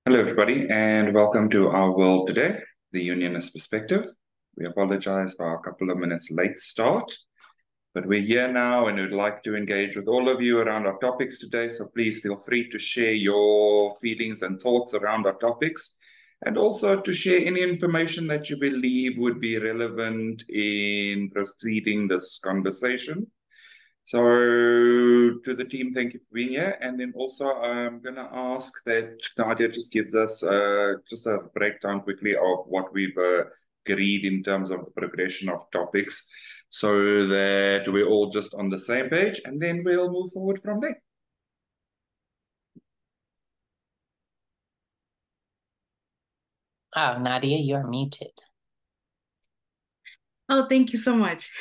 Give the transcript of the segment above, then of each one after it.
Hello, everybody, and welcome to our world today, the Unionist perspective. We apologize for our couple of minutes late start, but we're here now and we'd like to engage with all of you around our topics today. So please feel free to share your feelings and thoughts around our topics, and also to share any information that you believe would be relevant in proceeding this conversation. So to the team, thank you for being here. And then also I'm going to ask that Nadia just gives us just a breakdown quickly of what we've agreed in terms of the progression of topics so that we're all just on the same page, and then we'll move forward from there. Oh, Nadia, you're muted. Oh, thank you so much.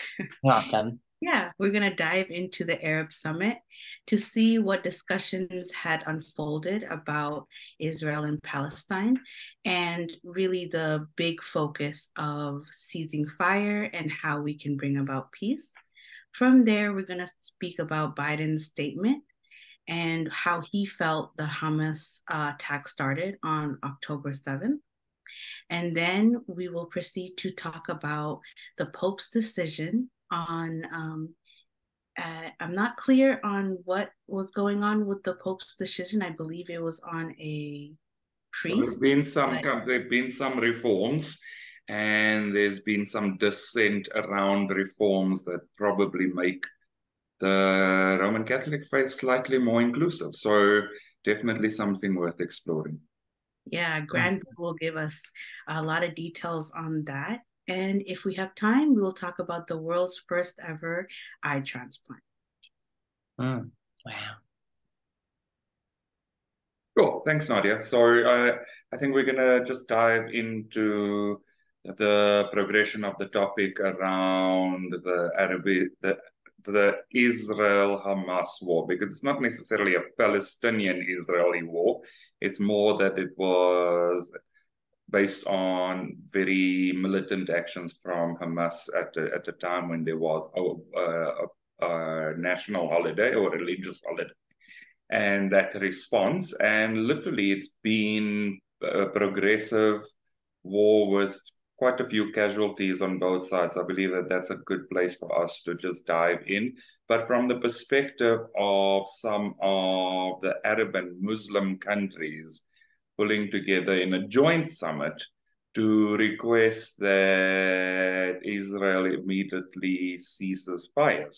Welcome. Yeah, we're going to dive into the Arab Summit to see what discussions had unfolded about Israel and Palestine, and really the big focus of ceasing fire and how we can bring about peace. From there, we're going to speak about Biden's statement and how he felt the Hamas attack started on October 7th. And then we will proceed to talk about the Pope's decision on, I'm not clear on what was going on with the Pope's decision. I believe it was on a priest. There've been some reforms, and there's been some dissent around reforms that probably make the Roman Catholic faith slightly more inclusive. So definitely something worth exploring. Yeah, Grant will give us a lot of details on that. And if we have time, we will talk about the world's first ever eye transplant. Wow. Cool. Thanks, Nadia. So I think we're going to just dive into the progression of the topic around the Israel-Hamas war, because it's not necessarily a Palestinian-Israeli war. It's more that it was based on very militant actions from Hamas at the time when there was a national holiday or religious holiday. And that response, and literally it's been a progressive war with quite a few casualties on both sides. I believe that that's a good place for us to just dive in. But from the perspective of some of the Arab and Muslim countries pulling together in a joint summit to request that Israel immediately ceases fire.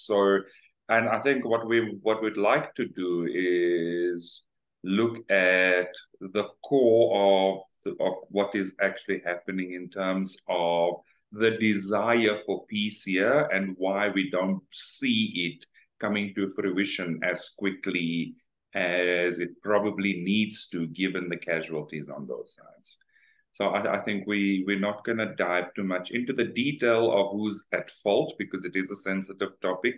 And I think what we'd like to do is look at the core of what is actually happening in terms of the desire for peace here and why we don't see it coming to fruition as quickly as it probably needs to, given the casualties on both sides. So I think we're not going to dive too much into the detail of who's at fault, because it is a sensitive topic.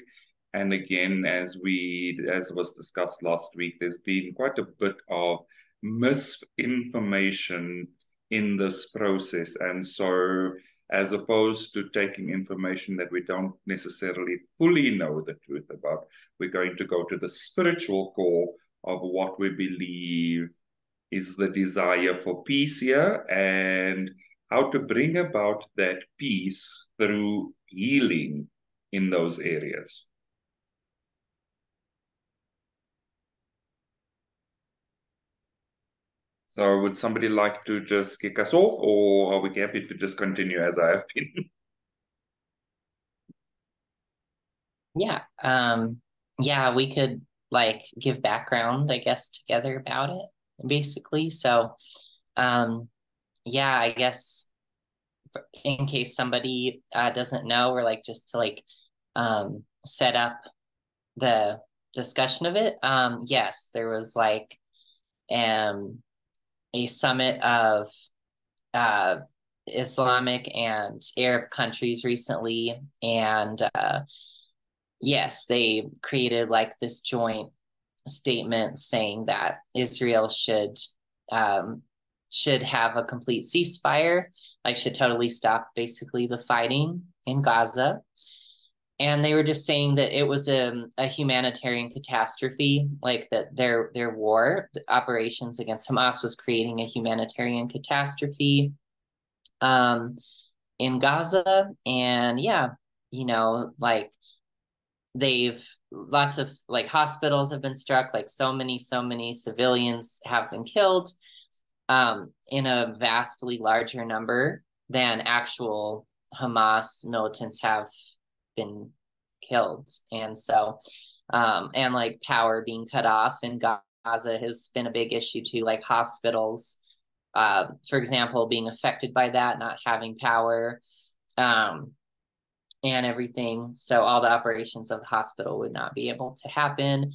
And again, as was discussed last week, there's been quite a bit of misinformation in this process. And so as opposed to taking information that we don't necessarily fully know the truth about, we're going to go to the spiritual core of what we believe is the desire for peace here, and how to bring about that peace through healing in those areas. So would somebody like to just kick us off, or are we happy to just continue as I have been? Yeah, we could give background, I guess, together about it, basically. So, yeah, I guess in case somebody doesn't know, or just to set up the discussion of it. Yes, there was a summit of Islamic and Arab countries recently, and yes, they created this joint statement saying that Israel should have a complete ceasefire, should totally stop basically the fighting in Gaza. and they were just saying that it was a humanitarian catastrophe, like that their war operations against Hamas was creating a humanitarian catastrophe in Gaza. And yeah, like they've lots of like hospitals have been struck, like so many civilians have been killed in a vastly larger number than actual Hamas militants have been killed. And so and like power being cut off in Gaza has been a big issue too, like hospitals for example being affected by that, not having power and everything. So all the operations of the hospital would not be able to happen.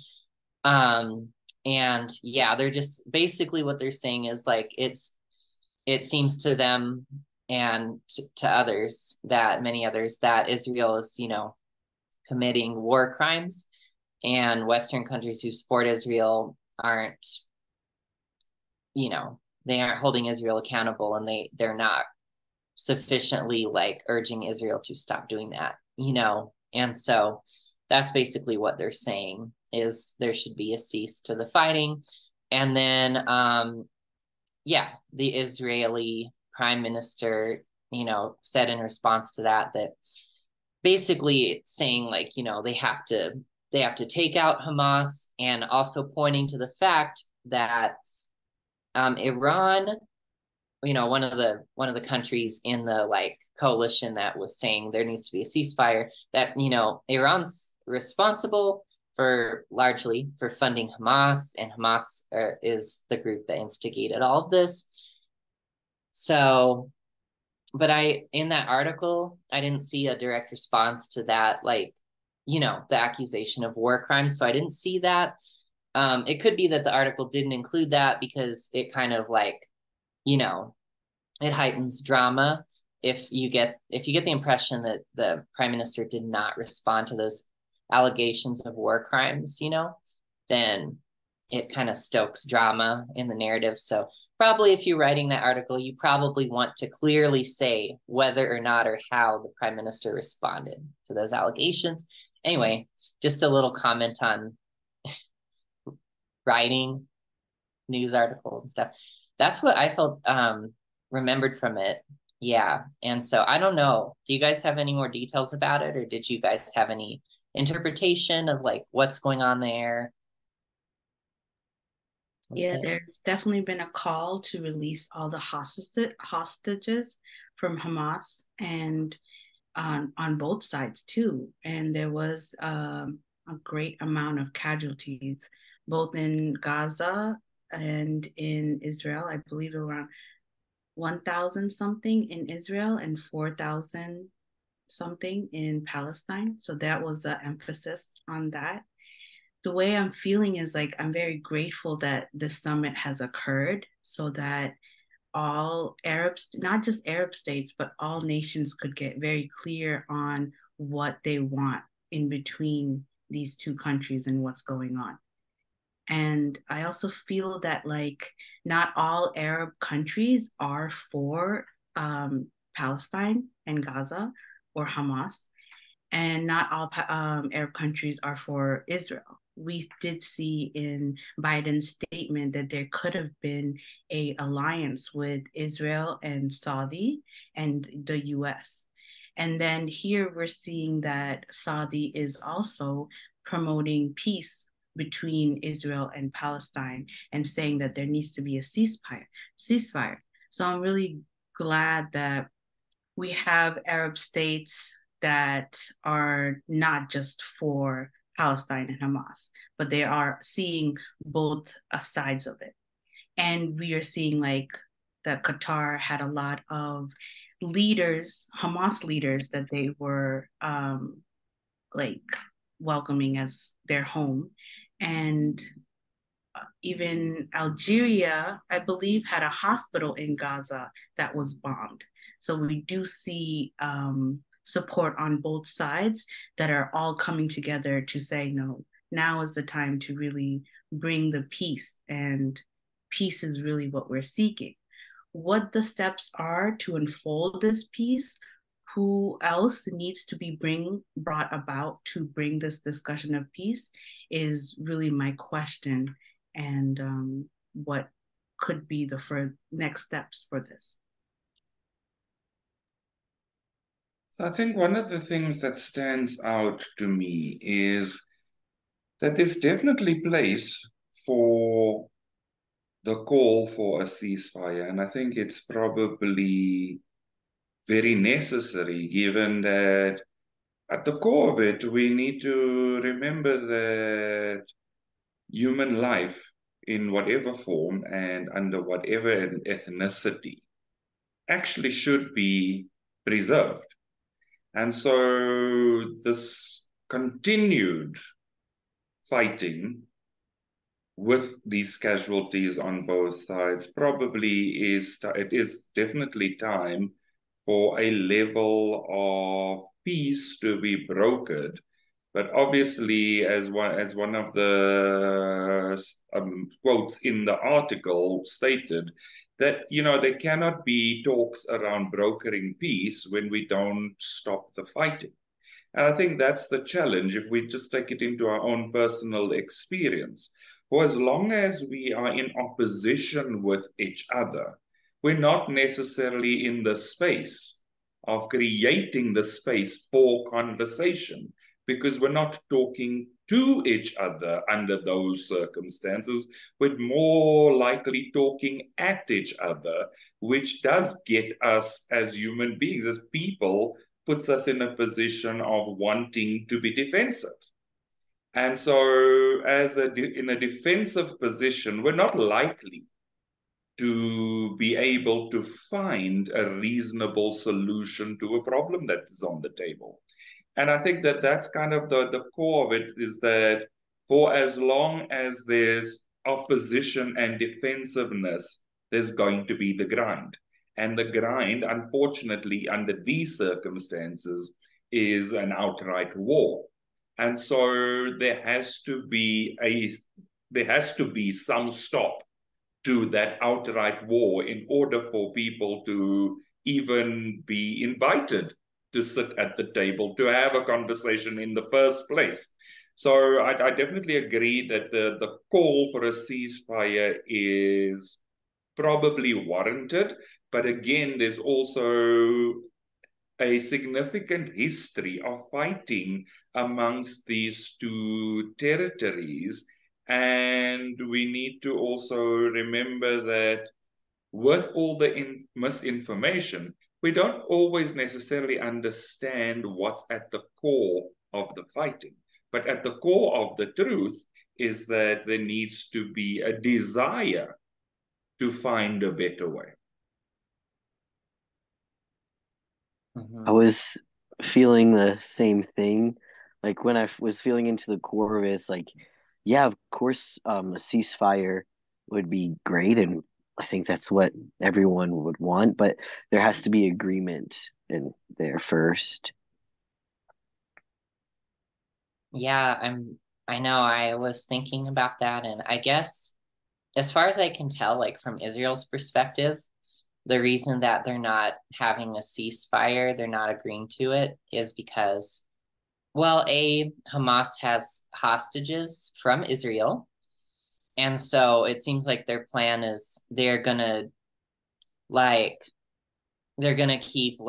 And yeah, they're just basically what they're saying is like it seems to them and to others, that many others, that Israel is, committing war crimes, and Western countries who support Israel aren't, they aren't holding Israel accountable, and they're not sufficiently like urging Israel to stop doing that, and so that's basically what they're saying, is there should be a cease to the fighting. And then the Israeli prime minister said in response to that basically saying like they have to take out Hamas, and also pointing to the fact that Iran, one of the countries in the like coalition that was saying there needs to be a ceasefire, that Iran's responsible for largely for funding Hamas, and Hamas is the group that instigated all of this. So, but in that article, I didn't see a direct response to that, like, the accusation of war crimes. So I didn't see that. It could be that the article didn't include that because it kind of like, it heightens drama if you get the impression that the prime minister did not respond to those allegations of war crimes, then it kind of stokes drama in the narrative. So probably if you're writing that article, you probably want to clearly say whether or not or how the prime minister responded to those allegations. Anyway, just a little comment on writing news articles and stuff. That's what I felt remembered from it. Yeah. And so I don't know. Do you guys have any more details about it, or did you guys have any interpretation of like what's going on there? Yeah, there's definitely been a call to release all the hostages from Hamas, and on both sides too. And there was a great amount of casualties, both in Gaza and in Israel. I believe around 1,000 something in Israel and 4,000 something in Palestine. So that was the emphasis on that. The way I'm feeling is like I'm very grateful that this summit has occurred, so that all Arabs, not just Arab states, but all nations could get very clear on what they want in between these two countries and what's going on. And I also feel that like not all Arab countries are for Palestine and Gaza or Hamas, and not all Arab countries are for Israel. We did see in Biden's statement that there could have been a alliance with Israel and Saudi and the US. And then here we're seeing that Saudi is also promoting peace between Israel and Palestine and saying that there needs to be a ceasefire. So I'm really glad that we have Arab states that are not just for Palestine and Hamas, but they are seeing both sides of it. And we are seeing like that Qatar had a lot of leaders, Hamas leaders, that they were like welcoming as their home. And even Algeria, I believe, had a hospital in Gaza that was bombed. So we do see support on both sides that are all coming together to say, no, now is the time to really bring the peace, and peace is really what we're seeking. What the steps are to unfold this peace, who else needs to be brought about to bring this discussion of peace is really my question, and what could be the next steps for this. I think one of the things that stands out to me is that there's definitely place for the call for a ceasefire. And I think it's probably very necessary, given that at the core of it, we need to remember that human life, in whatever form and under whatever ethnicity, actually should be preserved. And so this continued fighting with these casualties on both sides probably it is definitely time for a level of peace to be brokered. But obviously, as one of the quotes in the article stated, that there cannot be talks around brokering peace when we don't stop the fighting. And I think that's the challenge if we just take it into our own personal experience. For as long as we are in opposition with each other, we're not necessarily in the space of creating the space for conversation, because we're not talking to each other under those circumstances. We're more likely talking at each other, which does get us as human beings, as people, puts us in a position of wanting to be defensive. And so in a defensive position, we're not likely to be able to find a reasonable solution to a problem that is on the table. And I think that that's kind of the core of it, is that for as long as there's opposition and defensiveness, there's going to be the grind. And the grind, unfortunately, under these circumstances, is an outright war. And so there has to be some stop to that outright war in order for people to even be invited to sit at the table, to have a conversation in the first place. So I definitely agree that the call for a ceasefire is probably warranted. But again, there's also a significant history of fighting amongst these two territories. And we need to also remember that with all the misinformation, we don't always necessarily understand what's at the core of the fighting. But at the core of the truth is that there needs to be a desire to find a better way. I was feeling the same thing. Like when I was feeling into the core of it, it's like, yeah, of course, a ceasefire would be great, and I think that's what everyone would want, but there has to be agreement in there first. Yeah, I know I was thinking about that, and I guess as far as I can tell, like from Israel's perspective, the reason that they're not having a ceasefire, they're not agreeing to it, is because, well, Hamas has hostages from Israel. And so it seems like their plan is they're gonna keep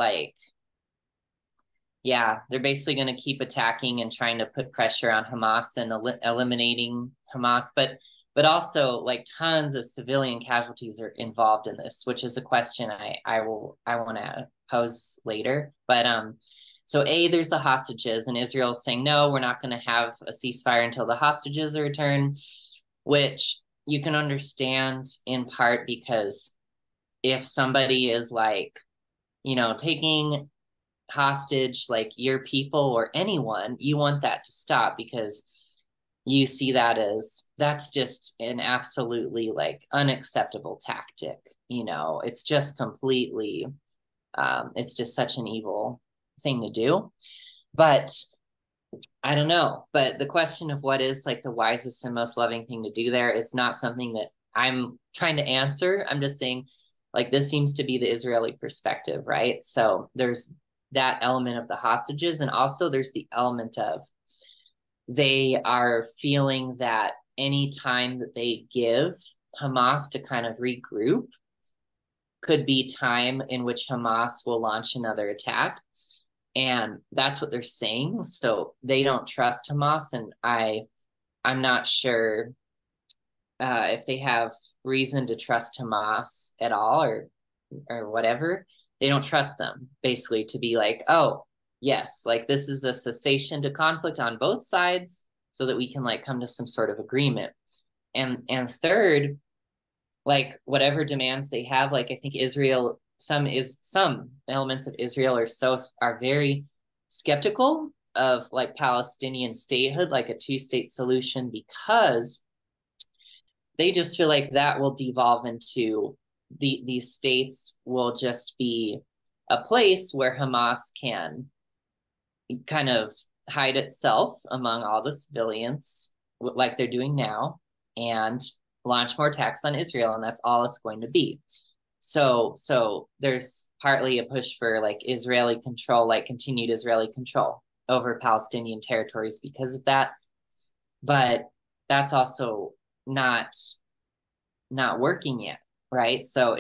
they're basically gonna keep attacking and trying to put pressure on Hamas and eliminating Hamas, but also like tons of civilian casualties are involved in this, which is a question I want to pose later. But so there's the hostages, and Israel's saying no, we're not going to have a ceasefire until the hostages are returned, which you can understand in part because if somebody is taking hostage like your people or anyone, you want that to stop, because you see that as that's just an absolutely unacceptable tactic. It's just completely it's just such an evil thing to do. But I don't know, but the question of what is the wisest and most loving thing to do there is not something that I'm trying to answer. I'm just saying this seems to be the Israeli perspective, right? So there's that element of the hostages. And also there's the element of they are feeling that any time that they give Hamas to kind of regroup could be time in which Hamas will launch another attack. And that's what they're saying. So they don't trust Hamas. And I'm not sure if they have reason to trust Hamas at all or whatever. They don't trust them, basically, to be like, oh, yes, like this is a cessation to conflict on both sides so that we can like come to some sort of agreement. And third, like whatever demands they have, like I think Israel, some elements of Israel are very skeptical of like Palestinian statehood, like a two-state solution, because they just feel like that will devolve into these states will just be a place where Hamas can kind of hide itself among all the civilians like they're doing now and launch more attacks on Israel, and that's all it's going to be. So there's partly a push for like Israeli control, like continued Israeli control over Palestinian territories because of that. But that's also not working yet, right? So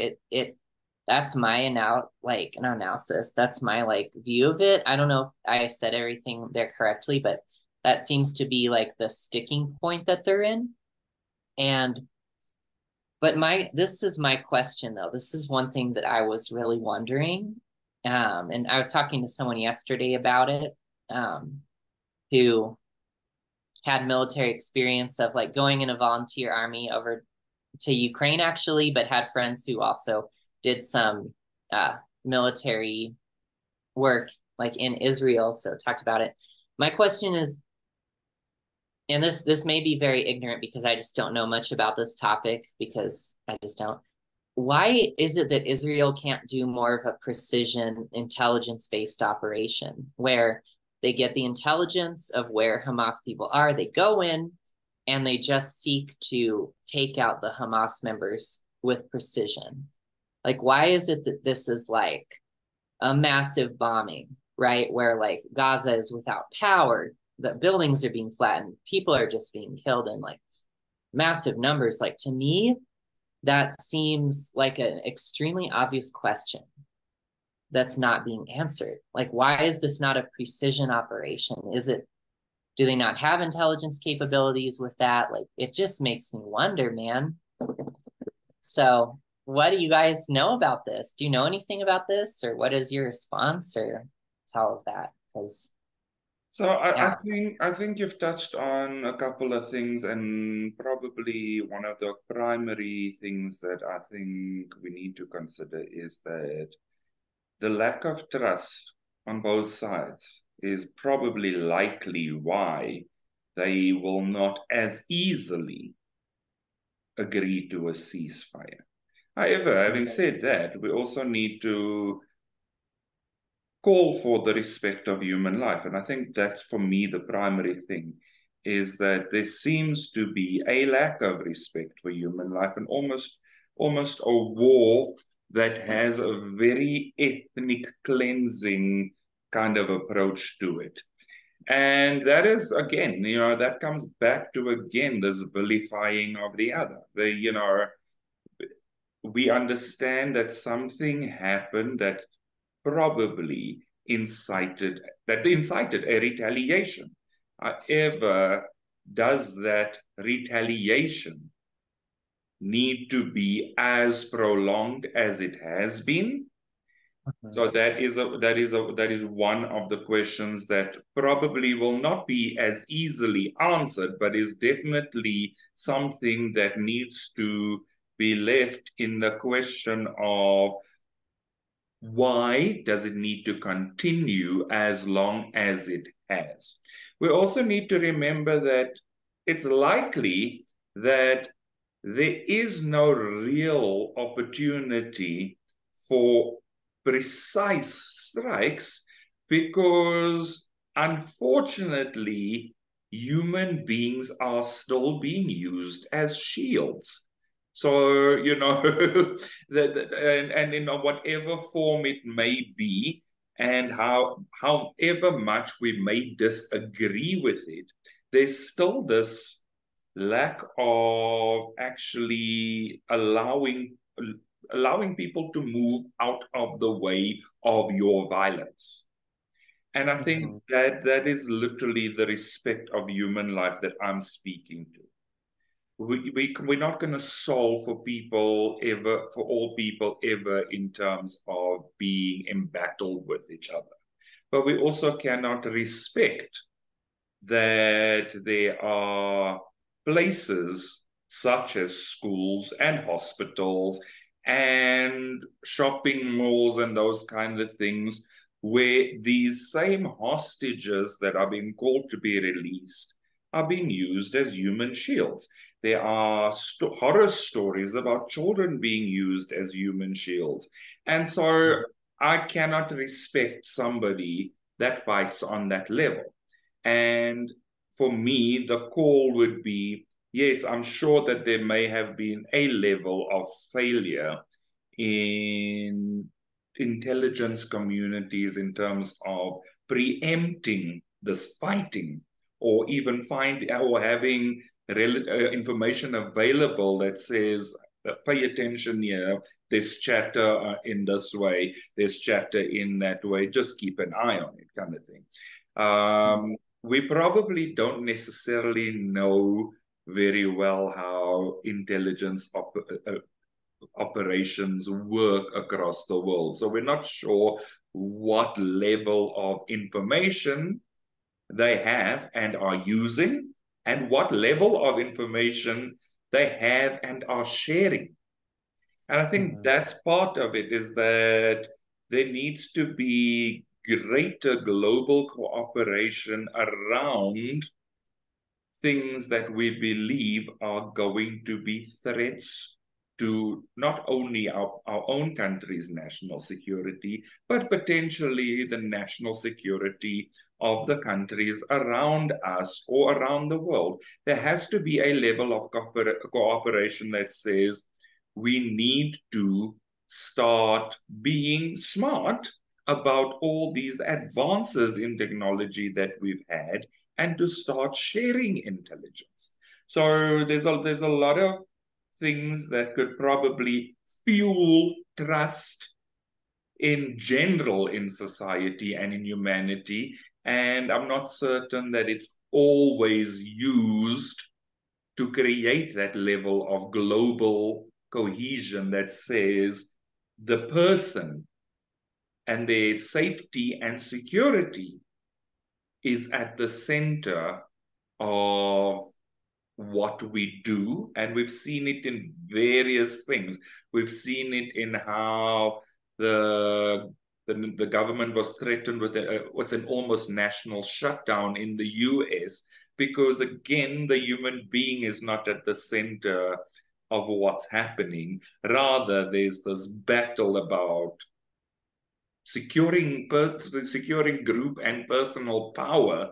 that's my analysis. That's my like view of it. I don't know if I said everything there correctly, but that seems to be like the sticking point that they're in. But this is my question though. This is one thing that I was really wondering. And I was talking to someone yesterday about it, who had military experience of like going in a volunteer army over to Ukraine actually, but had friends who also did some military work like in Israel. So talked about it. My question is, and this may be very ignorant because I just don't know much about this topic because I just don't. Why is it that Israel can't do more of a precision intelligence-based operation where they get the intelligence of where Hamas people are, they go in, and they just seek to take out the Hamas members with precision? Like, why is it that this is like a massive bombing, right? Where like Gaza is without power, the buildings are being flattened, people are just being killed in like massive numbers. Like to me, that seems like an extremely obvious question that's not being answered. Like, why is this not a precision operation? Do they not have intelligence capabilities with that? Like, it just makes me wonder, man. So what do you guys know about this? Do you know anything about this, or what is your response or to all of that? Because I think you've touched on a couple of things, and probably one of the primary things that I think we need to consider is that the lack of trust on both sides is probably likely why they will not as easily agree to a ceasefire. However, having said that, we also need to call for the respect of human life. And I think that's, for me, the primary thing, is that there seems to be a lack of respect for human life and almost a war that has a very ethnic cleansing kind of approach to it. And that is, again, that comes back to, again, this vilifying of the other. We understand that something happened that probably incited a retaliation. However, does that retaliation need to be as prolonged as it has been? So that is one of the questions that probably will not be as easily answered, but is definitely something that needs to be left in the question of why does it need to continue as long as it has? We also need to remember that it's likely that there is no real opportunity for precise strikes because, unfortunately, human beings are still being used as shields. So, and in whatever form it may be, And however much we may disagree with it, there's still this lack of actually allowing people to move out of the way of your violence. And I think that is literally the respect of human life that I'm speaking to. We're not going to solve for all people ever in terms of being embattled with each other. But we also cannot respect that there are places such as schools and hospitals and shopping malls and those kind of things where these same hostages that are being called to be released are being used as human shields. There are horror stories about children being used as human shields. And so I cannot respect somebody that fights on that level. And for me, the call would be, yes, I'm sure that there may have been a level of failure in intelligence communities in terms of preempting this fighting, or even having information available that says, pay attention here, there's chatter in this way, there's chatter in that way, just keep an eye on it, kind of thing. We probably don't necessarily know very well how intelligence operations work across the world. So we're not sure what level of information they have and are using, and what level of information they have and are sharing. And I think that's part of it, is that there needs to be greater global cooperation around things that we believe are going to be threats to not only our own country's national security, but potentially the national security of the countries around us or around the world. There has to be a level of cooperation that says we need to start being smart about all these advances in technology that we've had, and to start sharing intelligence. So there's a lot of things that could probably fuel trust in general in society and in humanity. And I'm not certain that it's always used to create that level of global cohesion that says the person and their safety and security is at the center of what we do. And we've seen it in various things. We've seen it in how the government was threatened with an almost national shutdown in the US, because again, the human being is not at the center of what's happening. Rather, there's this battle about securing group and personal power,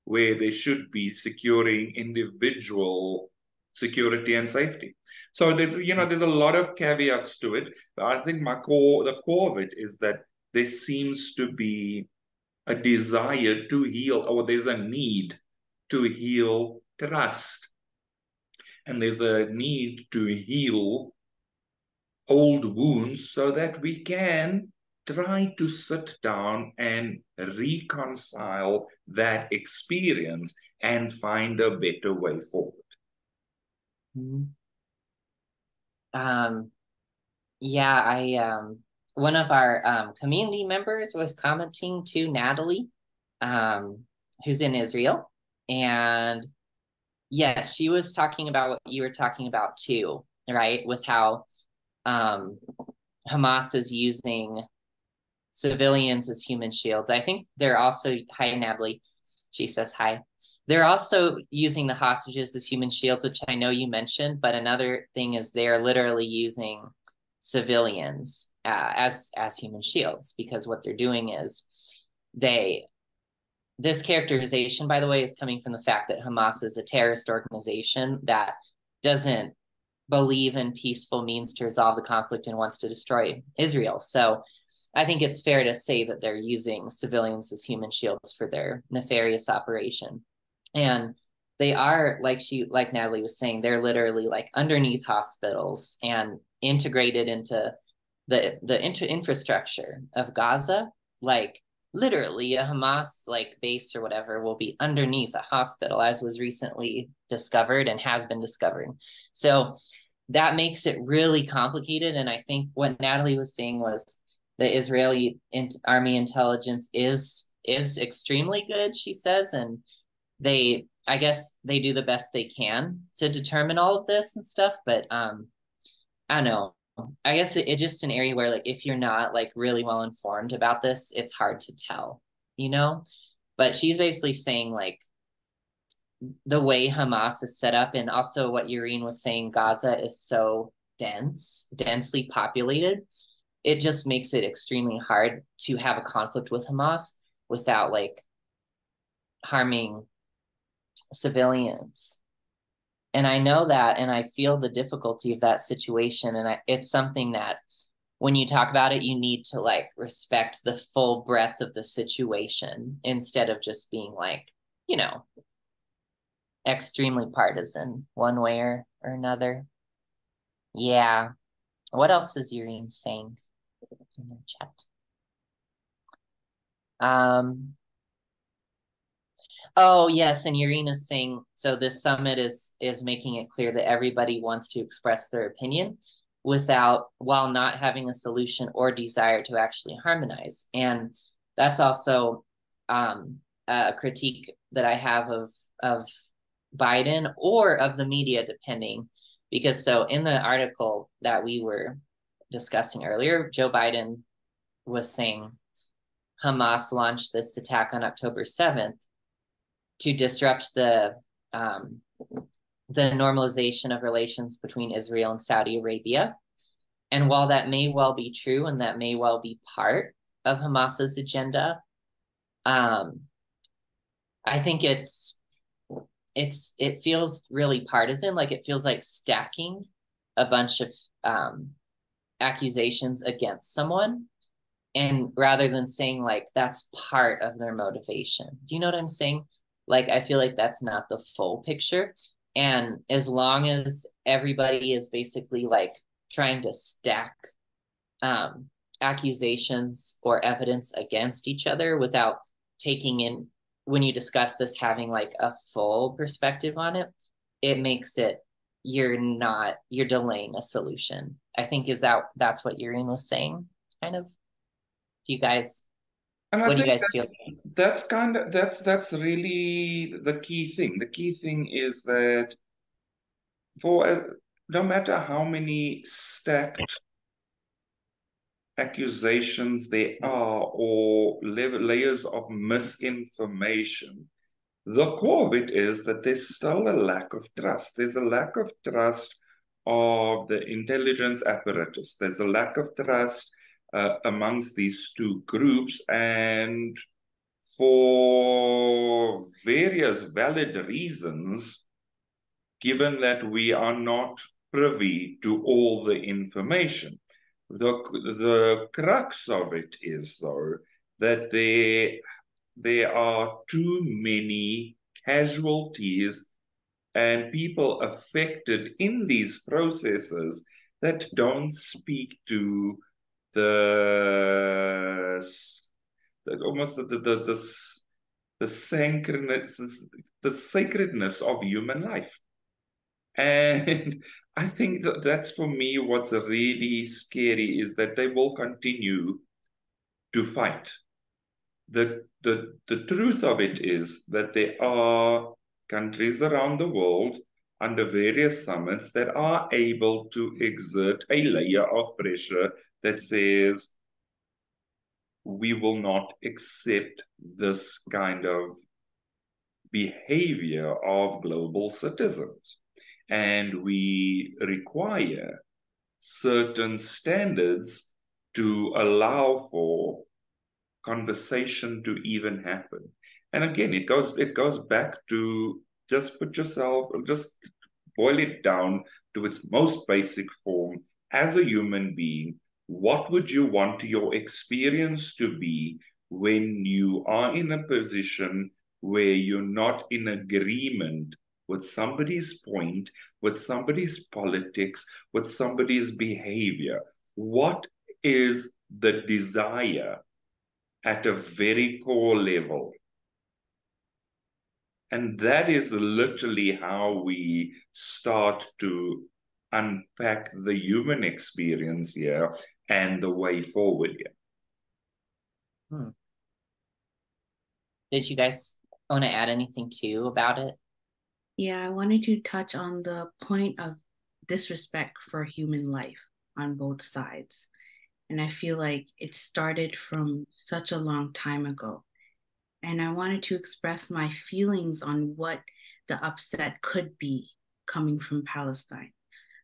where they should be securing individual security and safety. So there's a lot of caveats to it. But I think the core of it is that there seems to be a desire to heal, or there's a need to heal trust. And there's a need to heal old wounds so that we can try to sit down and reconcile that experience and find a better way forward. Yeah, one of our community members was commenting to Natalie, who's in Israel, and yes, she was talking about what you were talking about too, right? With how Hamas is using civilians as human shields. I think they're also, hi Natalie, she says hi. They're also using the hostages as human shields, which I know you mentioned, but another thing is they're literally using civilians as human shields, because what they're doing is this characterization, by the way, is coming from the fact that Hamas is a terrorist organization that doesn't believe in peaceful means to resolve the conflict and wants to destroy Israel. So I think it's fair to say that they're using civilians as human shields for their nefarious operation. And they are, like Natalie was saying, they're literally like underneath hospitals and integrated into the infrastructure of Gaza. Like literally a Hamas like base or whatever will be underneath a hospital, as was recently discovered and has been discovered. So that makes it really complicated. And I think what Natalie was saying was the Israeli army intelligence is extremely good, she says, and I guess they do the best they can to determine all of this and stuff. But I don't know. I guess it's just an area where like if you're not like really well informed about this, it's hard to tell, you know? But she's basically saying like the way Hamas is set up, and also what Yureen was saying, Gaza is so densely populated. It just makes it extremely hard to have a conflict with Hamas without like harming civilians. And I know that, and I feel the difficulty of that situation. And it's something that when you talk about it, you need to like respect the full breadth of the situation instead of just being like, you know, extremely partisan one way or another. Yeah. What else is Yureen saying in the chat? Oh yes, and Irina's saying, so this summit is making it clear that everybody wants to express their opinion while not having a solution or desire to actually harmonize. And that's also a critique that I have of Biden or of the media, depending, because so in the article that we were discussing earlier, Joe Biden was saying Hamas launched this attack on October 7th to disrupt the normalization of relations between Israel and Saudi Arabia. And while that may well be true and that may well be part of Hamas's agenda, I think it feels really partisan. Like it feels like stacking a bunch of accusations against someone, and rather than saying like that's part of their motivation. Do you know what I'm saying? Like, I feel like that's not the full picture. And as long as everybody is basically like trying to stack accusations or evidence against each other without taking in, when you discuss this, having like a full perspective on it, it makes it, you're delaying a solution. I think that's what Yureen was saying, kind of. Do you guys, what do you guys feel? That's really the key thing. The key thing is that no matter how many stacked accusations there are or layers of misinformation, the core of it is that there's still a lack of trust. There's a lack of trust of the intelligence apparatus. There's a lack of trust amongst these two groups, and for various valid reasons, given that we are not privy to all the information. The crux of it is, though, that there are too many casualties and people affected in these processes that don't speak to the sacredness of human life. And I think that's for me what's really scary, is that they will continue to fight. The truth of it is that there are countries around the world under various summits that are able to exert a layer of pressure that says, we will not accept this kind of behavior of global citizens. And we require certain standards to allow for conversation to even happen. And again, it goes back to just boil it down to its most basic form, as a human being, what would you want your experience to be when you are in a position where you're not in agreement with somebody's point, with somebody's politics, with somebody's behavior? What is the desire at a very core level? And that is literally how we start to unpack the human experience here and the way forward here. Did you guys want to add anything too about it? Yeah, I wanted to touch on the point of disrespect for human life on both sides. And I feel like it started from such a long time ago. And I wanted to express my feelings on what the upset could be coming from Palestine.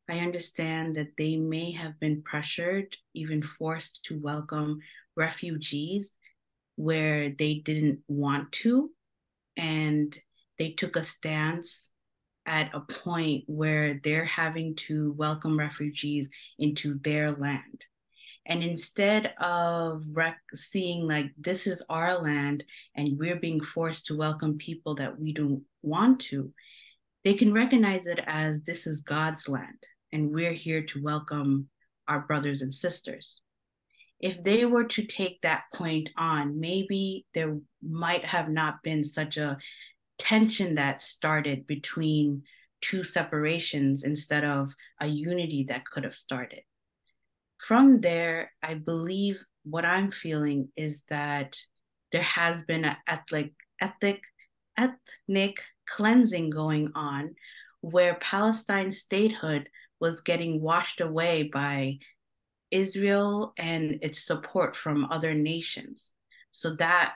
I understand that they may have been pressured, even forced to welcome refugees where they didn't want to. And they took a stance at a point where they're having to welcome refugees into their land. And instead of seeing like this is our land and we're being forced to welcome people that we don't want to, they can recognize it as this is God's land and we're here to welcome our brothers and sisters. If they were to take that point on, maybe there might have not been such a tension that started between two separations instead of a unity that could have started. From there, I believe what I'm feeling is that there has been an ethnic cleansing going on where Palestine's statehood was getting washed away by Israel and its support from other nations. So that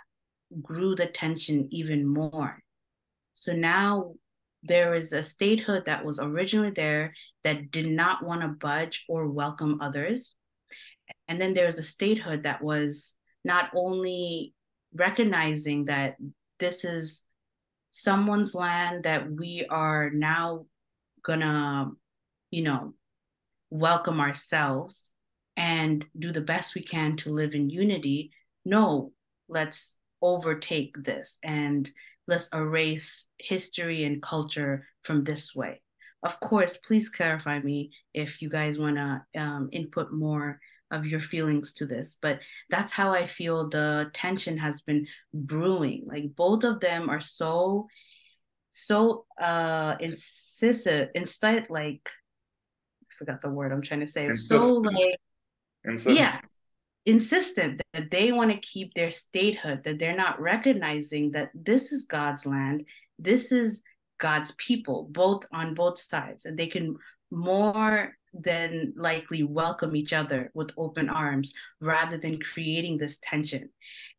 grew the tension even more. So now there is a statehood that was originally there that did not want to budge or welcome others. And then there's a statehood that was not only recognizing that this is someone's land that we are now gonna, welcome ourselves and do the best we can to live in unity. No, let's overtake this and let's erase history and culture from this way. Of course, please clarify me if you guys want to input more of your feelings to this, but that's how I feel the tension has been brewing. Like both of them are so incisive, instead, like I forgot the word I'm trying to say. Insistent. So like Insistent. Yeah, insistent that they want to keep their statehood, that they're not recognizing that this is God's land, this is God's people, both on both sides, and they can more than likely welcome each other with open arms rather than creating this tension.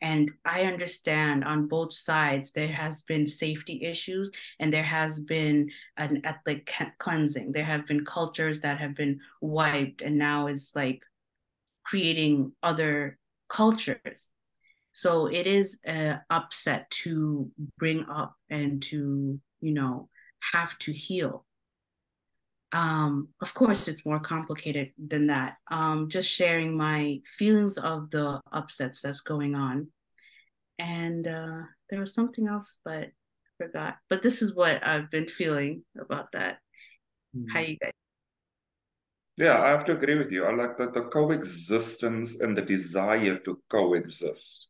And I understand on both sides there has been safety issues and there has been an ethnic cleansing. There have been cultures that have been wiped and now it's like creating other cultures. So it is an upset to bring up and to, have to heal. Of course, it's more complicated than that. Just sharing my feelings of the upsets that's going on. And there was something else, but I forgot. But this is what I've been feeling about that. How you guys? Yeah, I have to agree with you. I like that the coexistence and the desire to coexist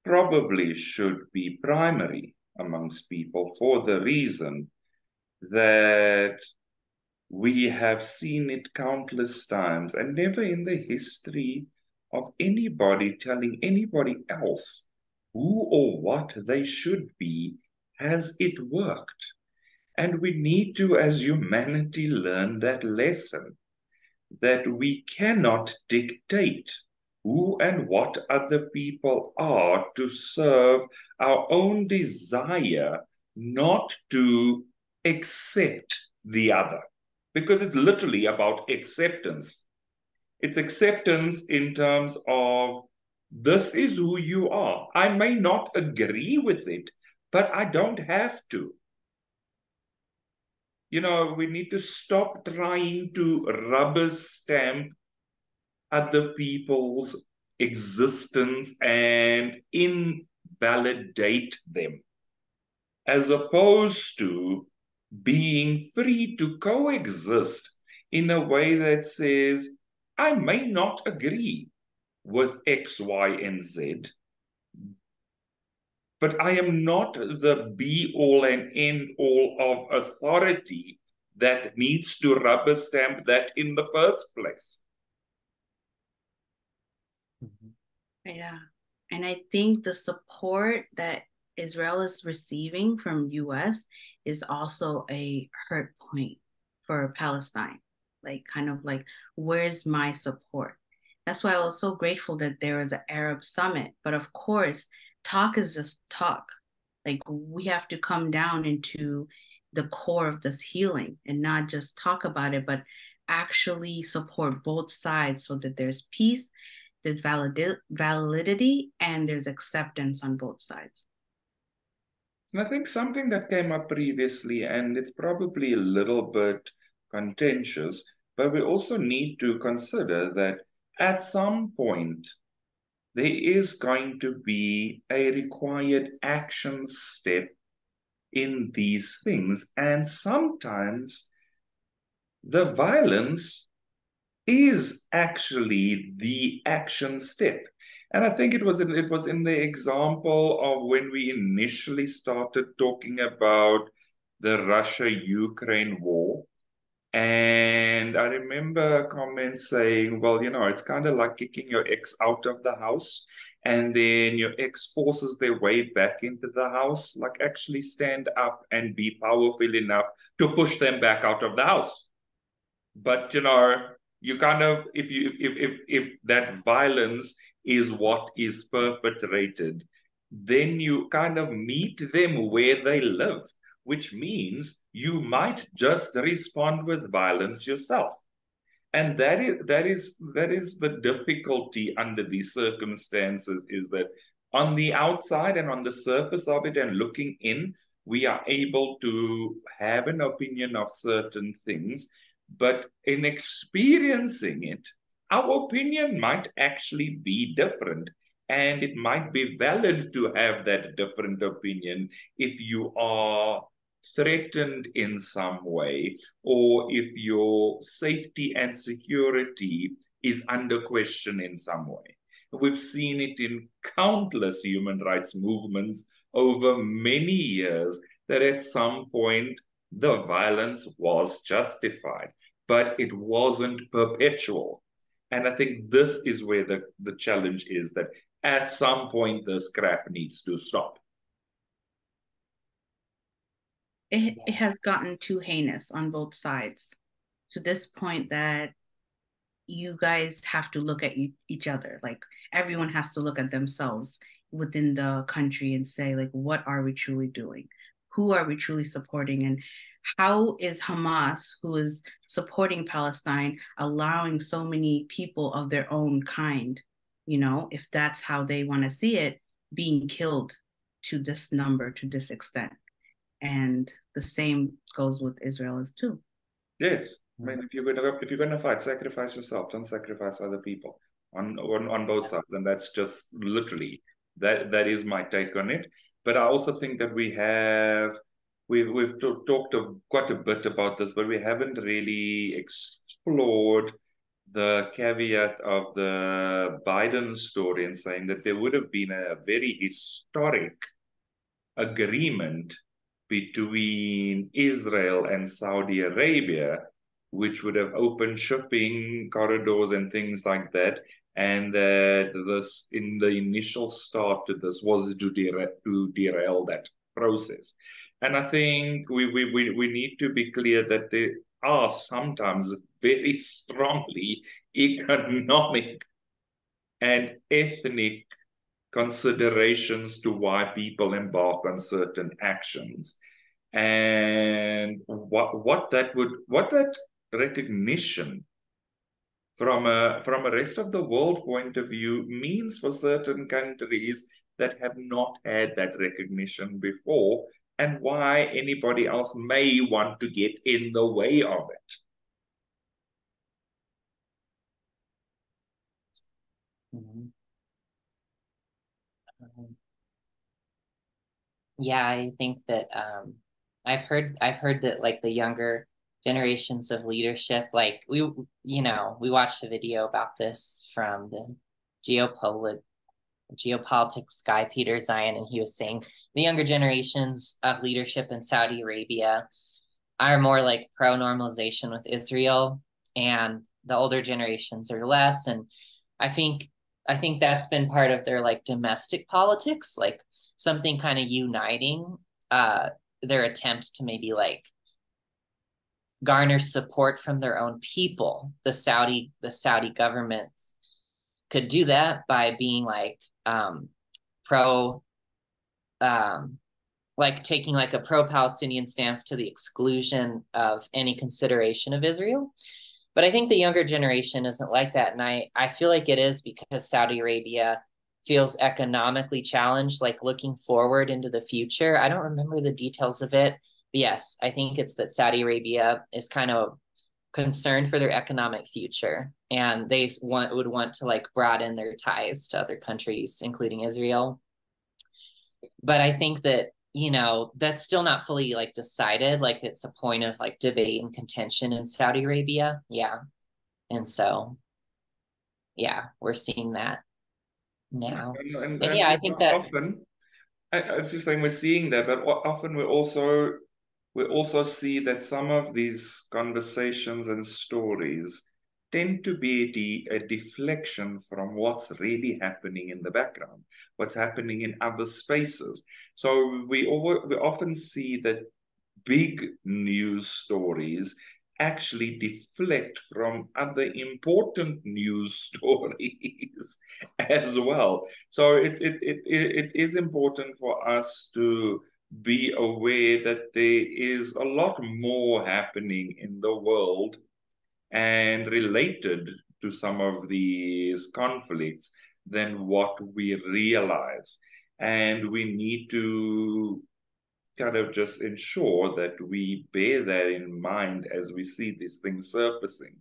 probably should be primary amongst people for the reason that we have seen it countless times and never in the history of anybody telling anybody else who or what they should be has it worked. And we need to, as humanity, learn that lesson, that we cannot dictate who and what other people are to serve our own desire not to accept the other. Because it's literally about acceptance. It's acceptance in terms of this is who you are. I may not agree with it, but I don't have to. we need to stop trying to rubber stamp other people's existence and invalidate them, as opposed to being free to coexist in a way that says, I may not agree with X, Y, and Z, but I am not the be-all and end-all of authority that needs to rubber stamp that in the first place. Yeah. And I think the support that Israel is receiving from US is also a hurt point for Palestine. Like, kind of like, where's my support? That's why I was so grateful that there was an Arab summit. But of course, talk is just talk. Like, we have to come down into the core of this healing and not just talk about it, but actually support both sides so that there's peace, there's validity, and there's acceptance on both sides. And I think something that came up previously, and it's probably a little bit contentious, but we also need to consider that at some point, there is going to be a required action step in these things. And sometimes the violence is actually the action step. And I think it was in the example of when we initially started talking about the Russia-Ukraine war. And I remember a comment saying, well, it's kind of like kicking your ex out of the house, and then your ex forces their way back into the house. Like, actually stand up and be powerful enough to push them back out of the house. But, you kind of, if that violence is what is perpetrated, then you kind of meet them where they live, which means you might just respond with violence yourself. And that is the difficulty under these circumstances, is that on the outside and on the surface of it and looking in, we are able to have an opinion of certain things, but in experiencing it, our opinion might actually be different. And it might be valid to have that different opinion if you are threatened in some way, or if your safety and security is under question in some way. We've seen it in countless human rights movements over many years, that at some point the violence was justified, but it wasn't perpetual. And I think this is where the challenge is, that at some point this crap needs to stop. It has gotten too heinous on both sides, to this point that you guys have to look at each other. Like, everyone has to look at themselves within the country and say, like, what are we truly doing? Who are we truly supporting? And how is Hamas, who is supporting Palestine, allowing so many people of their own kind, if that's how they want to see it, being killed to this number, to this extent? And the same goes with Israel as too. Yes. I mean, if you're gonna fight, sacrifice yourself. Don't sacrifice other people on both sides. And that's just literally that is my take on it. But I also think that we've talked quite a bit about this, but we haven't really explored the caveat of the Biden story, and saying that there would have been a very historic agreement between Israel and Saudi Arabia, which would have opened shipping corridors and things like that. And that this, in the initial start to this, was to derail that process. And I think we need to be clear that there are sometimes very strongly economic and ethnic considerations to why people embark on certain actions. And what that recognition from a rest of the world point of view means for certain countries that have not had that recognition before, and why anybody else may want to get in the way of it. Yeah, I think that I've heard that like the younger generations of leadership, like we watched a video about this from the geopolitics guy Peter Zion, and he was saying the younger generations of leadership in Saudi Arabia are more like pro-normalization with Israel, and the older generations are less. And I think that's been part of their like domestic politics, like something kind of uniting their attempt to maybe like garner support from their own people. The Saudi government could do that by being like pro like taking like a pro-Palestinian stance to the exclusion of any consideration of Israel. But I think the younger generation isn't like that. And I feel like it is because Saudi Arabia feels economically challenged, like looking forward into the future. I don't remember the details of it. But yes, I think it's that Saudi Arabia is kind of concerned for their economic future. And they would want to like broaden their ties to other countries, including Israel. But I think that that's still not fully like decided. Like it's a point of like debate and contention in Saudi Arabia. Yeah. And so, yeah, we're seeing that now. And yeah, I think that often, it's just like we're seeing that, but often we also see that some of these conversations and stories tend to be a deflection from what's really happening in the background, what's happening in other spaces. So we often see that big news stories actually deflect from other important news stories as well. So it is important for us to be aware that there is a lot more happening in the world and related to some of these conflicts than what we realize. And we need to kind of just ensure that we bear that in mind as we see these things surfacing,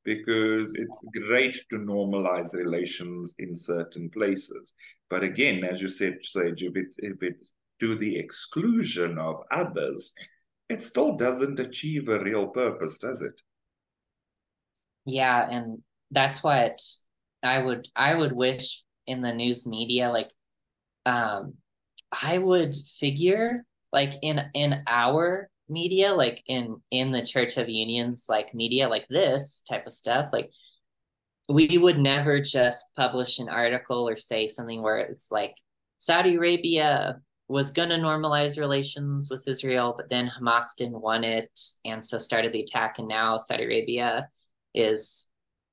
because it's great to normalize relations in certain places. But again, as you said, Sage, if it's to the exclusion of others, it still doesn't achieve a real purpose, does it? Yeah, and that's what I would wish in the news media. Like, I would figure like in our media, like in the Church of Unions, like media, like this type of stuff, like we would never just publish an article or say something where it's like Saudi Arabia was going to normalize relations with Israel, but then Hamas didn't want it, and so started the attack, and now Saudi Arabia is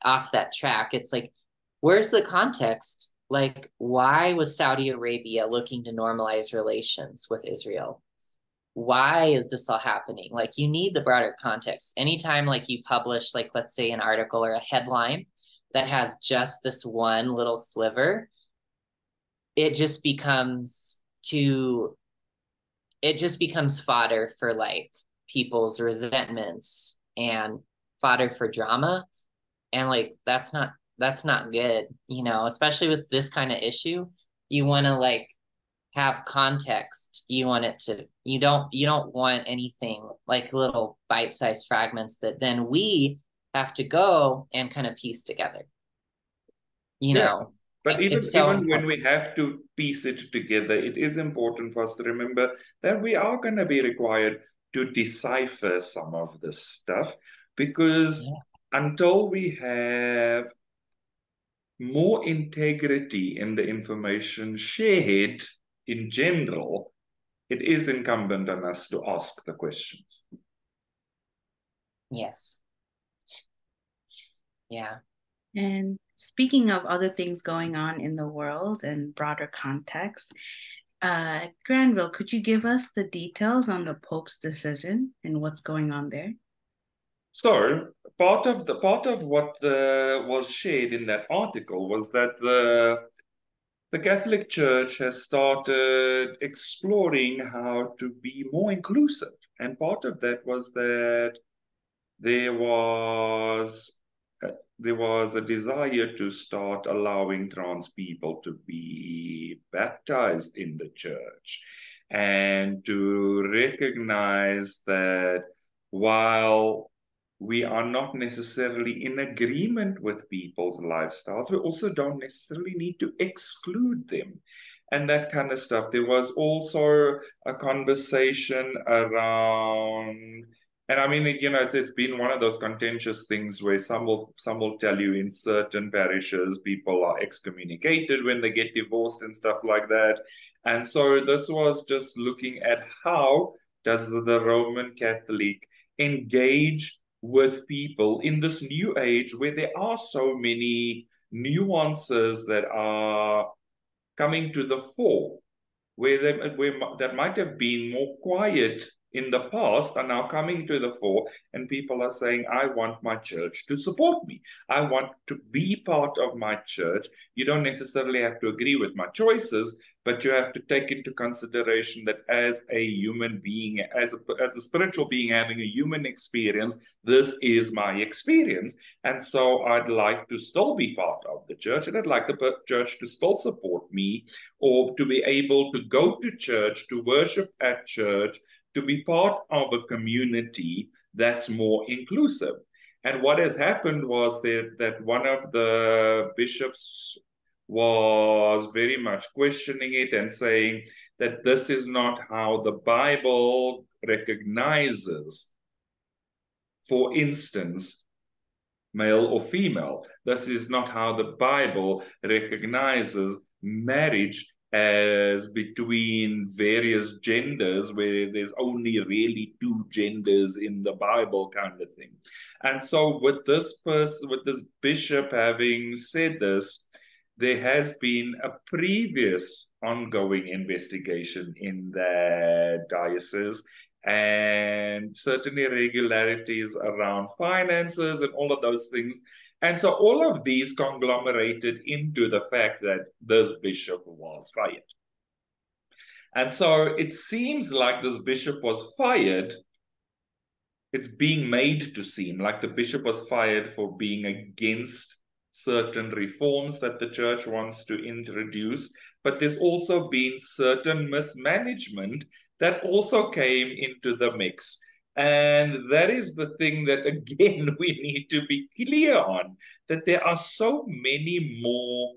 off that track. It's like, where's the context? Like, why was Saudi Arabia looking to normalize relations with Israel? Why is this all happening? Like, you need the broader context. Anytime like you publish, like, let's say an article or a headline that has just this one little sliver, it just becomes fodder for like people's resentments and fodder for drama. And like that's not good, especially with this kind of issue. You want to like have context. You want it to, you don't want anything like little bite-sized fragments that then we have to go and kind of piece together. But even when we have to piece it together, it is important for us to remember that we are going to be required to decipher some of this stuff, because until we have more integrity in the information shared in general, it is incumbent on us to ask the questions. Yes. Yeah. And speaking of other things going on in the world and broader context, Granville, could you give us the details on the Pope's decision and what's going on there? So part of what was shared in that article was that the Catholic Church has started exploring how to be more inclusive. And part of that was that there was a desire to start allowing trans people to be baptized in the church and to recognize that while we are not necessarily in agreement with people's lifestyles, we also don't necessarily need to exclude them and that kind of stuff. There was also a conversation around, and I mean, it's been one of those contentious things where some will tell you in certain parishes people are excommunicated when they get divorced and stuff like that. And so this was just looking at how does the Roman Catholic engage with people in this new age where there are so many nuances that are coming to the fore, where that might have been more quiet in the past are now coming to the fore, and people are saying, I want my church to support me. I want to be part of my church. You don't necessarily have to agree with my choices, but you have to take into consideration that as a human being, as a spiritual being having a human experience, this is my experience. And so I'd like to still be part of the church, and I'd like the church to still support me, or to be able to go to church, to worship at church, to be part of a community that's more inclusive. And what has happened was that one of the bishops was very much questioning it and saying that this is not how the Bible recognizes, for instance, male or female. This is not how the Bible recognizes marriage as between various genders, where there's only really two genders in the Bible, kind of thing. And so with this bishop having said this, there has been a previous ongoing investigation in the diocese, and certain irregularities around finances and all of those things. And so all of these conglomerated into the fact that this bishop was fired. And so it seems like this bishop was fired. It's being made to seem like the bishop was fired for being against certain reforms that the church wants to introduce, but there's also been certain mismanagement that also came into the mix. And that is the thing that, again, we need to be clear on, that there are so many more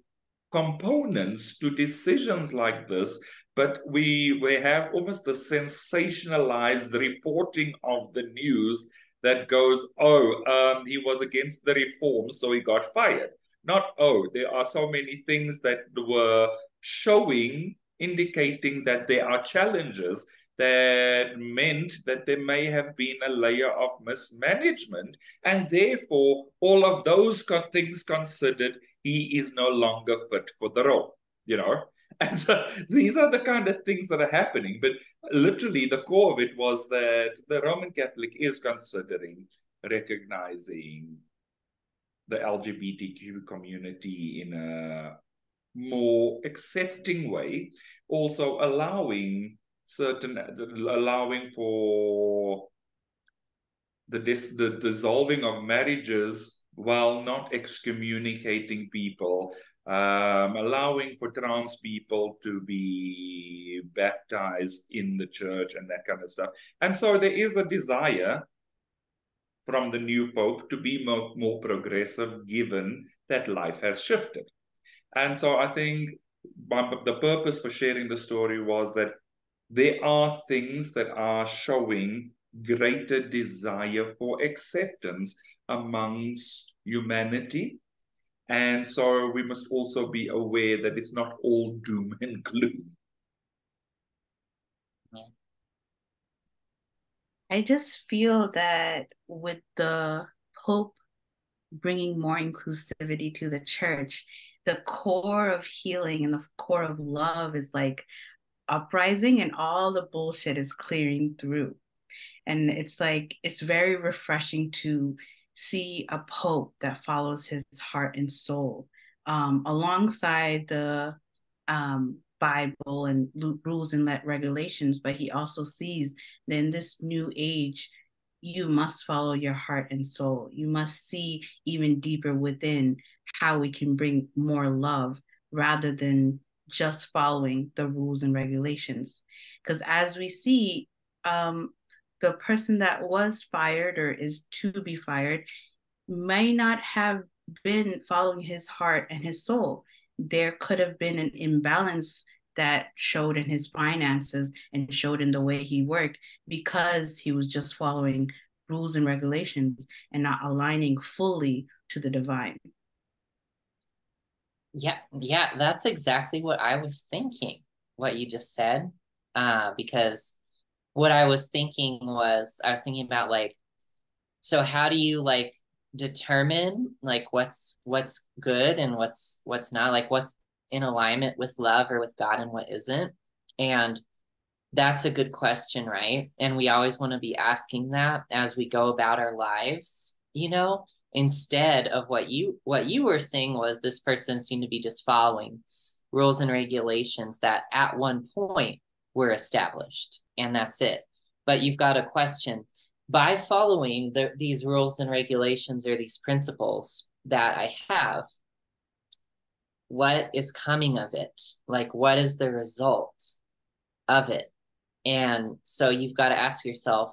components to decisions like this, but we have almost a sensationalized reporting of the news that goes, he was against the reform, so he got fired. Not, there are so many things that were indicating that there are challenges that meant that there may have been a layer of mismanagement, and therefore, all of those things considered, he is no longer fit for the role, And so these are the kind of things that are happening. But literally, the core of it was that the Roman Catholic is considering recognizing the LGBTQ community in a more accepting way, also allowing for the dissolving of marriages while not excommunicating people, allowing for trans people to be baptized in the church and that kind of stuff. And so there is a desire from the new Pope to be more progressive, given that life has shifted. And so I think the purpose for sharing the story was that there are things that are showing greater desire for acceptance amongst humanity. And so we must also be aware that it's not all doom and gloom. I just feel that with the Pope bringing more inclusivity to the church, the core of healing and the core of love is like uprising, and all the bullshit is clearing through. And it's like, it's very refreshing to see a Pope that follows his heart and soul, alongside the Bible and rules and regulations, but he also sees that in this new age, you must follow your heart and soul. You must see even deeper within how we can bring more love rather than just following the rules and regulations. Because as we see, the person that was fired or is to be fired may not have been following his heart and his soul. There could have been an imbalance that showed in his finances and showed in the way he worked because he was just following rules and regulations and not aligning fully to the divine. Yeah, that's exactly what I was thinking, what you just said. Because what I was thinking about like, so how do you like determine like what's good and what's not, like what's in alignment with love or with God and what isn't? And that's a good question, right? And we always want to be asking that as we go about our lives, instead of what you were saying was this person seemed to be just following rules and regulations that at one point were established, and that's it. But you've got a question, by following these rules and regulations or these principles that I have, what is coming of it? Like, what is the result of it? And so you've got to ask yourself,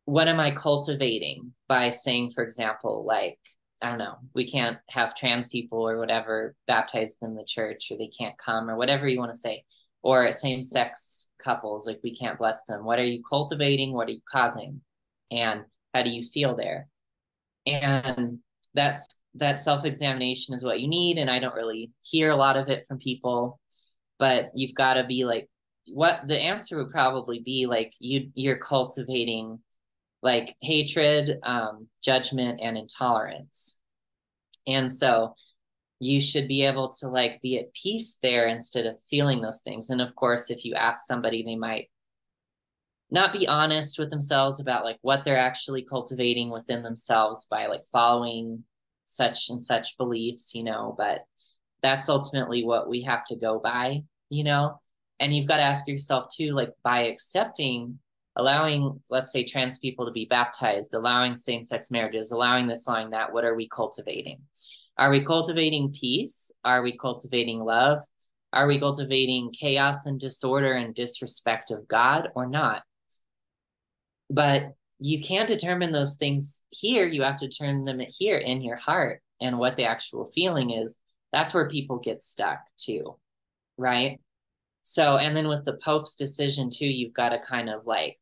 what am I cultivating by saying, for example, like, I don't know, we can't have trans people or whatever baptized in the church, or they can't come, or whatever you want to say, or same-sex couples, like we can't bless them. What are you cultivating? What are you causing? And how do you feel there? And that self-examination is what you need. And I don't really hear a lot of it from people, but you've got to be like, what the answer would probably be like, you're cultivating like hatred, judgment, and intolerance. And so you should be able to like be at peace there instead of feeling those things. And of course, if you ask somebody, they might not be honest with themselves about like what they're actually cultivating within themselves by like following such and such beliefs, but that's ultimately what we have to go by, and you've got to ask yourself too, like by accepting, allowing, let's say, trans people to be baptized, allowing same-sex marriages, allowing this, allowing that, what are we cultivating? Are we cultivating peace? Are we cultivating love? Are we cultivating chaos and disorder and disrespect of God or not? But you can't determine those things here. You have to turn them here in your heart and what the actual feeling is. That's where people get stuck too, right? So, and then with the Pope's decision too, you've got to kind of like,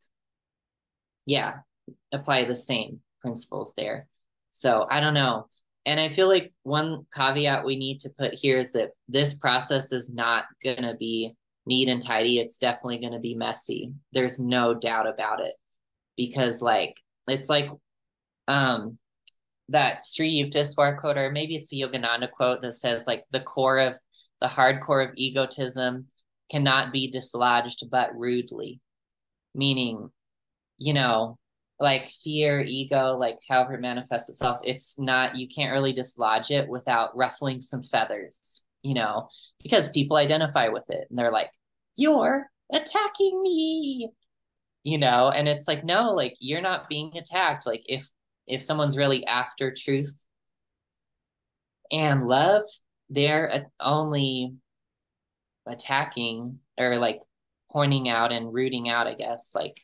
apply the same principles there. So I don't know. And I feel like one caveat we need to put here is that this process is not going to be neat and tidy. It's definitely going to be messy. There's no doubt about it. Because like, it's like that Sri Yukteswar quote, or maybe it's a Yogananda quote that says like the hardcore of egotism cannot be dislodged but rudely. Meaning, like fear, ego, like however it manifests itself, it's not, you can't really dislodge it without ruffling some feathers, because people identify with it and they're like, you're attacking me, and it's like, no, like you're not being attacked. Like if someone's really after truth and love, they're only attacking or like pointing out and rooting out, I guess, like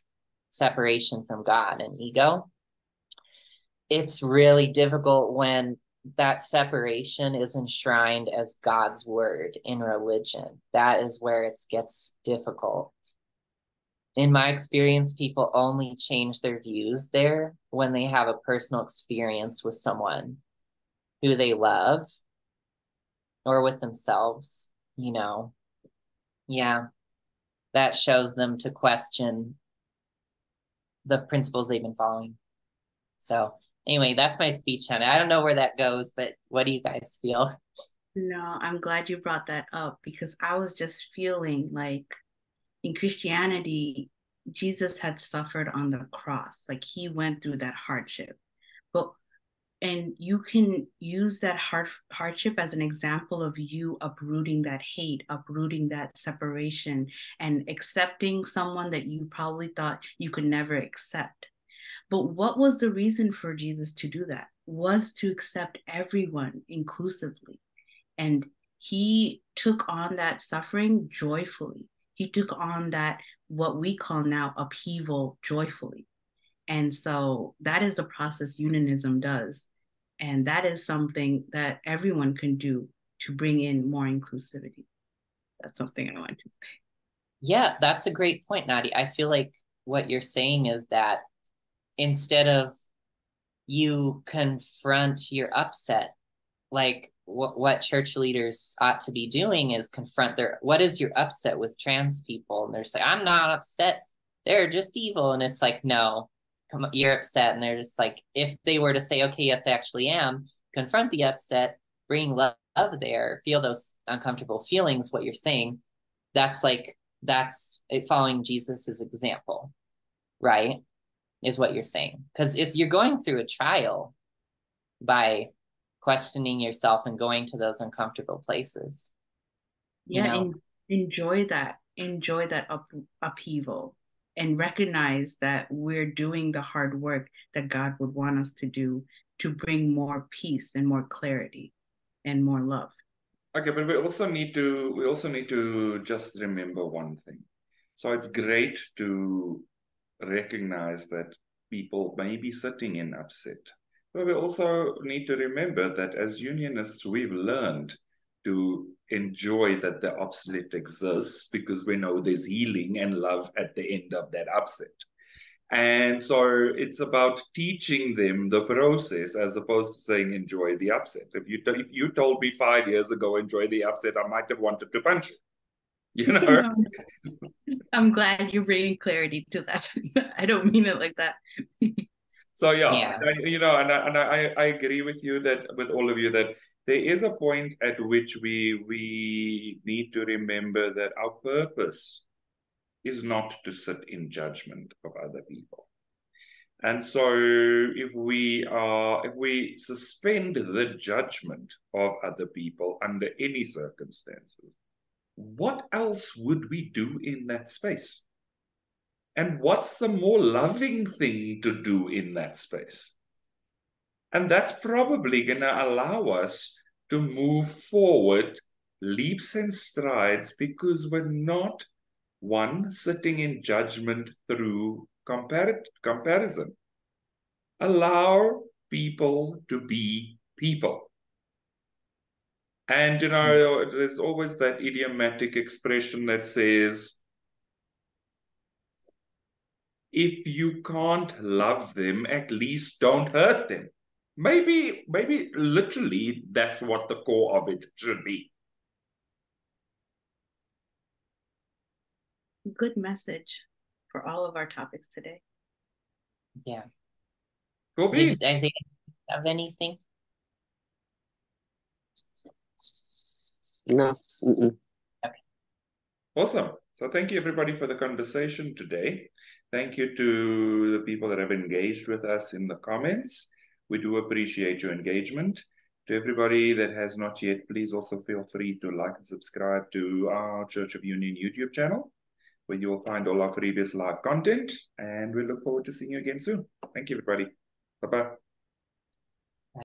separation from God and ego. It's really difficult when that separation is enshrined as God's word in religion. That is where it gets difficult. In my experience, people only change their views there when they have a personal experience with someone who they love or with themselves, that shows them to question the principles they've been following. So anyway, that's my speech on it. I don't know where that goes, but what do you guys feel? No, I'm glad you brought that up because I was just feeling like in Christianity, Jesus had suffered on the cross. Like he went through that hardship. But And you can use that hardship as an example of you uprooting that hate, uprooting that separation, and accepting someone that you probably thought you could never accept. But what was the reason for Jesus to do that? Was to accept everyone inclusively. And he took on that suffering joyfully. He took on that, what we call now, upheaval joyfully. And so that is the process unionism does. And that is something that everyone can do to bring in more inclusivity. That's something I want to say. Yeah, that's a great point, Nadia. I feel like what you're saying is that instead of you confront your upset, like what church leaders ought to be doing is confront what is your upset with trans people? And they're just like, I'm not upset. They're just evil. And it's like, no, come on, you're upset. And they're just like, if they were to say, okay, yes, I actually am, confront the upset, bring love there, feel those uncomfortable feelings, what you're saying, that's following Jesus's example, right? Is what you're saying. Because you're going through a trial by questioning yourself and going to those uncomfortable places. Yeah, and enjoy that upheaval, and recognize that we're doing the hard work that God would want us to do to bring more peace and more clarity and more love. Okay, but we also need to just remember one thing. So it's great to recognize that people may be sitting in upset. But we also need to remember that as unionists, we've learned to enjoy that the upset exists because we know there's healing and love at the end of that upset. And so it's about teaching them the process as opposed to saying enjoy the upset. If you told me 5 years ago enjoy the upset, I might have wanted to punch you. You know. I'm glad you're bringing clarity to that. I don't mean it like that. So yeah. I agree with you with all of you that there is a point at which we need to remember that our purpose is not to sit in judgment of other people. And so if we suspend the judgment of other people under any circumstances, what else would we do in that space? And what's the more loving thing to do in that space? And that's probably going to allow us to move forward leaps and strides because we're not, one, sitting in judgment through comparison. Allow people to be people. And, there's always that idiomatic expression that says, if you can't love them, at least don't hurt them. Maybe literally that's what the core of it should be. Good message for all of our topics today. Yeah. Cool. Did Isaiah have anything? No. Okay. Awesome. So thank you everybody for the conversation today. Thank you to the people that have engaged with us in the comments. We do appreciate your engagement. To everybody that has not yet, please also feel free to like and subscribe to our Church of Union YouTube channel, where you will find all our previous live content. And we look forward to seeing you again soon. Thank you, everybody. Bye-bye.